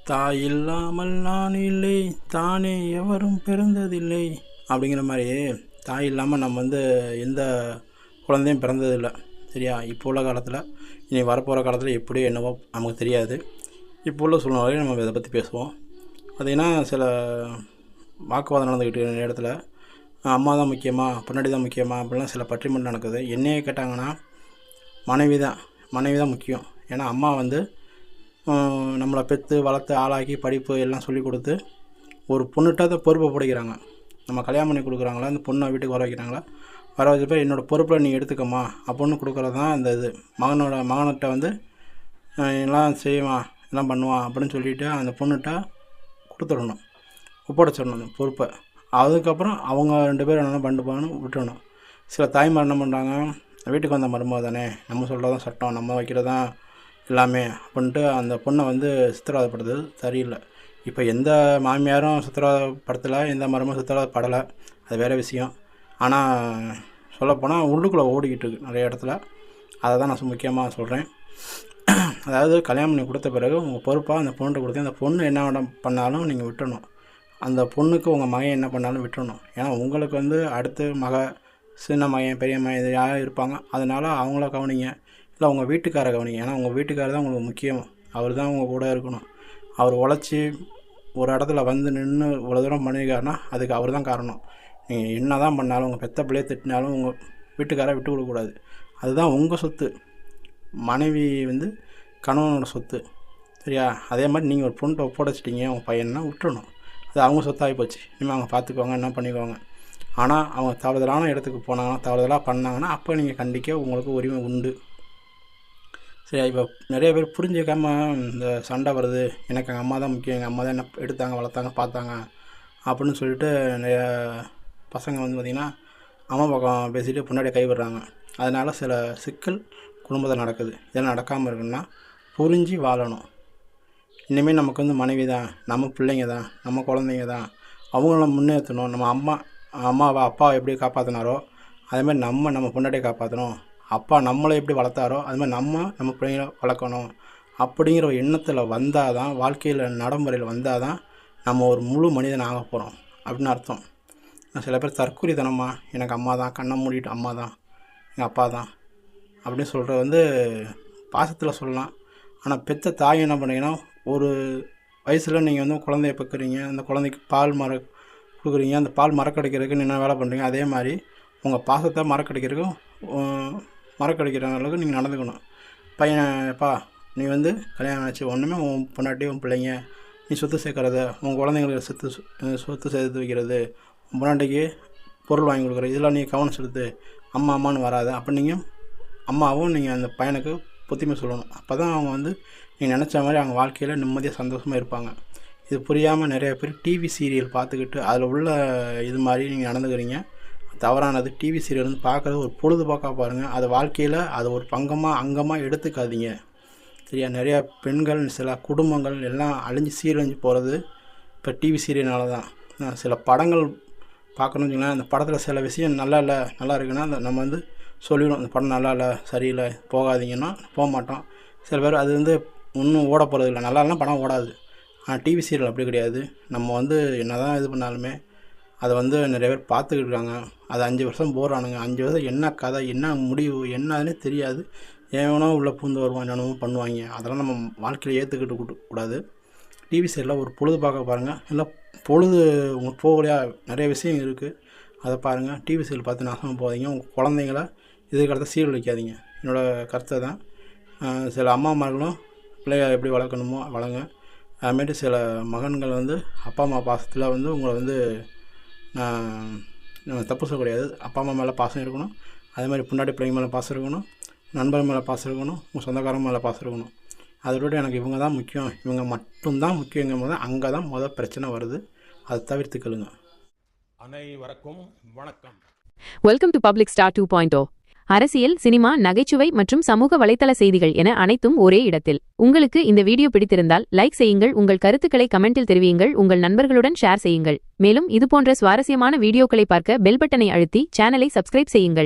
தாய் இல்லாமல் நான் இல்லை, தானே எவரும் பிறந்ததில்லை அப்படிங்கிற மாதிரி, தாய் இல்லாமல் நம்ம எந்த குழந்தையும் பிறந்ததில்லை. சரியா? இப்போ உள்ள காலத்தில், இனி வரப்போகிற காலத்தில் எப்படி என்னவோ நமக்கு தெரியாது. இப்போ உள்ள சூழ்நிலையில் நம்ம இதை பற்றி பேசுவோம். பார்த்திங்கன்னா, சில வாக்குவாதம் நடந்துக்கிட்டு இருக்கிற இடத்துல அம்மா தான் முக்கியமா, பொன்னாடி தான் முக்கியமா அப்படிலாம் சில பட்டிமன்றம் நடக்குது. என்னையே கேட்டாங்கன்னா மனைவி தான் முக்கியம். ஏன்னா அம்மா நம்மளை பெற்று வளர்த்து ஆளாக்கி படிப்பு எல்லாம் சொல்லி கொடுத்து ஒரு பொண்ணுகிட்ட அதை பொறுப்பை பிடிக்கிறாங்க. நம்ம கல்யாணம் பண்ணி கொடுக்குறாங்களா, அந்த பொண்ணை வீட்டுக்கு வர வைக்கிறாங்களா, வர வச்சப்போ என்னோடய பொறுப்பில் நீ எடுத்துக்கம்மா அப்படின்னு கொடுக்குறது தான் அந்த இது. மகன்கிட்ட எல்லாம் செய்வான், எல்லாம் பண்ணுவான் அப்படின்னு சொல்லிவிட்டு அந்த பொண்ணுகிட்ட கொடுத்துடணும், ஒப்படைச்சிடணும் அந்த பொறுப்பை. அதுக்கப்புறம் அவங்க 2 பேரும் என்னென்ன பண்ணிட்டு போகணும் விட்டுடணும். சில தாய்மார் என்ன பண்ணுறாங்க, வீட்டுக்கு வந்த மருமக தானே, நம்ம சொல்கிறதான் சட்டம், நம்ம வைக்கிறதான் எல்லாமே அப்படின்ட்டு அந்த பொண்ணை சித்திரவதைப்படுத்துறது சரியில்லை. இப்போ எந்த மாமியாரும் சித்திரவதைப்படுத்தலை, எந்த மருமகளும் சித்திரவதைப்படலை, அது வேறு விஷயம். ஆனால் சொல்லப்போனால் உள்ளுக்குள்ளே ஓடிக்கிட்டு இருக்குது நிறைய இடத்துல. அதை தான் நான் முக்கியமாக சொல்கிறேன். அதாவது கல்யாணம் பண்ணி கொடுத்த பிறகு உங்கள் பொறுப்பாக அந்த பொண்ணுகிட்ட கொடுத்து, அந்த பொண்ணு என்ன பண்ணாலும் நீங்கள் விட்டுடணும். அந்த பொண்ணுக்கு உங்கள் மகன் என்ன பண்ணாலும் விட்டுடணும். ஏன்னா உங்களுக்கு அடுத்து சின்ன மகன் பெரிய மகன் இது யாரும் இருப்பாங்க. அதனால் அவங்கள கவனிங்க, இல்லை உங்கள் வீட்டுக்காரை கவனிங்க. ஏன்னா உங்கள் வீட்டுக்காரர் தான் உங்களுக்கு முக்கியம். அவர் தான் உங்கள் கூட இருக்கணும். அவர் உழைச்சி ஒரு இடத்துல நின்று இவ்வளோ தூரம் பண்ணியிருக்காருன்னா அதுக்கு அவர் தான் காரணம். நீங்கள் என்ன தான் பண்ணாலும், உங்கள் பெத்த பிள்ளையை திட்டினாலும் உங்கள் வீட்டுக்காரை விட்டு கொடுக்கக்கூடாது. அதுதான் உங்கள் சொத்து. மனைவி கணவனோட சொத்து. சரியா? அதே மாதிரி நீங்கள் ஒரு பொண்ணை ஒப்படைச்சிட்டிங்க உங்கள் பையன்னா விட்டுறணும். அது அவங்க சொத்தாகி போச்சு. இனிமேல் அவங்க பார்த்துக்குவாங்க, என்ன பண்ணிக்குவாங்க. ஆனால் அவங்க தவறுதலான இடத்துக்கு போனாங்கன்னா, தவறுதலாக பண்ணாங்கன்னா, அப்போ நீங்கள் கண்டிக்க உங்களுக்கு உரிமை உண்டு. சரி, இப்போ நிறைய பேர் புரிஞ்சிக்காமல் இந்த சண்டை வருது. எனக்கு எங்கள் அம்மா தான் முக்கியம், எங்கள் அம்மா தான் என்ன எடுத்தாங்க, வளர்த்தாங்க, பார்த்தாங்க அப்படின்னு சொல்லிட்டு நிறைய பசங்க பார்த்திங்கன்னா அம்மா பக்கம் பேசிட்டு பொண்டாட்டியை கைவிடுறாங்க. அதனால் சில சிக்கல் குடும்பத்தில் நடக்குது. இதெல்லாம் நடக்காமல் இருக்குன்னா புரிஞ்சு வாழணும். இனிமேல் நமக்கு மனைவி தான், நம்ம பிள்ளைங்க தான், நம்ம குழந்தைங்க தான். அவங்கள முன்னேற்றணும். நம்ம அப்பாவை எப்படி காப்பாற்றினாரோ அதேமாதிரி நம்ம பொண்டாட்டியை காப்பாற்றணும். அப்பா நம்மளை எப்படி வளர்த்தாரோ அதுமாதிரி நம்ம பிள்ளைங்களை வளர்க்கணும். அப்படிங்கிற ஒரு எண்ணத்தில் வந்தால் தான், வாழ்க்கையில் நடைமுறையில் வந்தால் தான் நம்ம ஒரு முழு மனிதன் ஆக போகிறோம் அப்படின்னு அர்த்தம். சில பேர் தற்கொலைத்தனமாக எனக்கு அம்மா தான், கண்ணை மூடிட்டு அம்மா தான், எங்கள் அப்பா தான் அப்படின்னு சொல்கிறது பாசத்தில் சொல்லலாம். ஆனால் பெற்ற தாய் என்ன பண்ணுறீங்கன்னா, ஒரு வயசில் நீங்கள் குழந்தைய பெக்குறீங்க, அந்த குழந்தைக்கு பால் கொடுக்குறீங்க, அந்த பால் மறக்கடிக்கிறதுக்கு என்ன வேலை பண்ணுறீங்க, அதே மாதிரி உங்கள் பாசத்தை மறக்கடிக்கிற அளவுக்கு நீங்கள் நடந்துக்கணும். பையனப்பா நீ கல்யாணம் ஆச்சு, ஒன்றுமே உன் பொண்டாட்டி உன் பிள்ளைங்க, நீ சொத்து சேர்க்குறத, உன் குழந்தைங்களுக்கு சொத்து சேர்த்து வைக்கிறது, உன் பொண்டாட்டிக்கு பொருள் வாங்கி கொடுக்குறது, இதெல்லாம் நீ கவனம் செலுத்து, அம்மான்னு வராது. அப்போ நீங்கள் அம்மாவும் நீங்கள் அந்த பையனுக்கு புத்திமை சொல்லணும். அப்போ தான் அவங்க நீங்கள் நினச்ச மாதிரி அவங்க வாழ்க்கையில் நிம்மதியாக சந்தோஷமாக இருப்பாங்க. இது புரியாமல் நிறைய பேர் டிவி சீரியல் பார்த்துக்கிட்டு அதில் உள்ள இது மாதிரி நீங்கள் நடந்துக்கிறீங்க. தவறானது. டிவி சீரியல் பார்க்குறது ஒரு பொழுதுபோக்காக பாருங்கள். அது வாழ்க்கையில் அது ஒரு அங்கமாக எடுத்துக்காதீங்க. சரியா? நிறையா பெண்கள், சில குடும்பங்கள் எல்லாம் சீரழிஞ்சு போகிறது இப்போ டிவி சீரியல்னால தான். சில படங்கள் பார்க்கணும்னு வச்சுங்களேன், அந்த படத்தில் சில விஷயம் நல்லா இருக்குன்னா நம்ம சொல்லிவிடும், அந்த படம் நல்லா இல்லை, சரியில்லை, போகாதீங்கன்னா போக மாட்டோம். சில பேர் அது ஒன்றும் ஓட போகிறது இல்லை, நல்லாலாம் படம் ஓடாது. ஆனால் டிவி சீரியல் அப்படி கிடையாது. நம்ம என்ன தான் இது பண்ணாலுமே அதை நிறைய பேர் பார்த்துக்கிட்டு இருக்காங்க. அது 5 வருஷம் போகிறானுங்க. 5 வருஷம் என்ன கதை, என்ன முடிவு, என்னதுன்னே தெரியாது. ஏனோ உள்ளே பூந்து வருவான், என்னென்னமோ பண்ணுவாங்க. அதெல்லாம் நம்ம வாழ்க்கையில் ஏற்றுக்கிட்டு கூடாது. டிவி சீரியலில் ஒரு பொழுதுபார்க்க பாருங்கள். இல்லை பொழுது உங்களுக்கு போகலையா, நிறைய விஷயம் இருக்குது, அதை பாருங்கள். டிவி சீரியல் பார்த்து நாசமாக போகாதீங்க. உங்கள் குழந்தைங்கள இதுக்கடுத்த சீரியல் வைக்காதீங்க. என்னோடய கருத்தை தான். சில அம்மாமார்களும் பிள்ளைய எப்படி வளர்க்கணுமோ வளங்க. அதுமாரி சில மகன்கள் அப்பா அம்மா பாசத்தில் உங்களை நம்ம தப்பு சொல்ல கிடையாது. அப்பா அம்மா மேலே பாசம் இருக்கணும். அதே மாதிரி பொண்டாட்டி பிள்ளைங்க மேலே பாசம் இருக்கணும், நண்பர் மேலே பாசம் இருக்கணும், உங்கள் சொந்தக்காரங்க மேலே பாசம் இருக்கணும். அதை விட எனக்கு இவங்க தான் முக்கியம், இவங்க மட்டும்தான் முக்கியங்கும் போது அங்கே தான் பிரச்சனை வருது. அதை தவிர்த்துக்கலுங்க. அனைவருக்கும் வணக்கம். Welcome to public star 2.0. அரசியல், சினிமா, நகைச்சுவை மற்றும் சமூக வலைத்தள செய்திகள் என அனைத்தும் ஒரே இடத்தில். உங்களுக்கு இந்த வீடியோ பிடித்திருந்தால் லைக் செய்யுங்கள், உங்கள் கருத்துக்களை கமெண்டில் தெரிவியுங்கள், உங்கள் நண்பர்களுடன் ஷேர் செய்யுங்கள். மேலும் இதுபோன்ற சுவாரஸ்யமான வீடியோக்களை பார்க்க பெல் பட்டனை அழுத்தி சேனலை சப்ஸ்கிரைப் செய்யுங்கள்.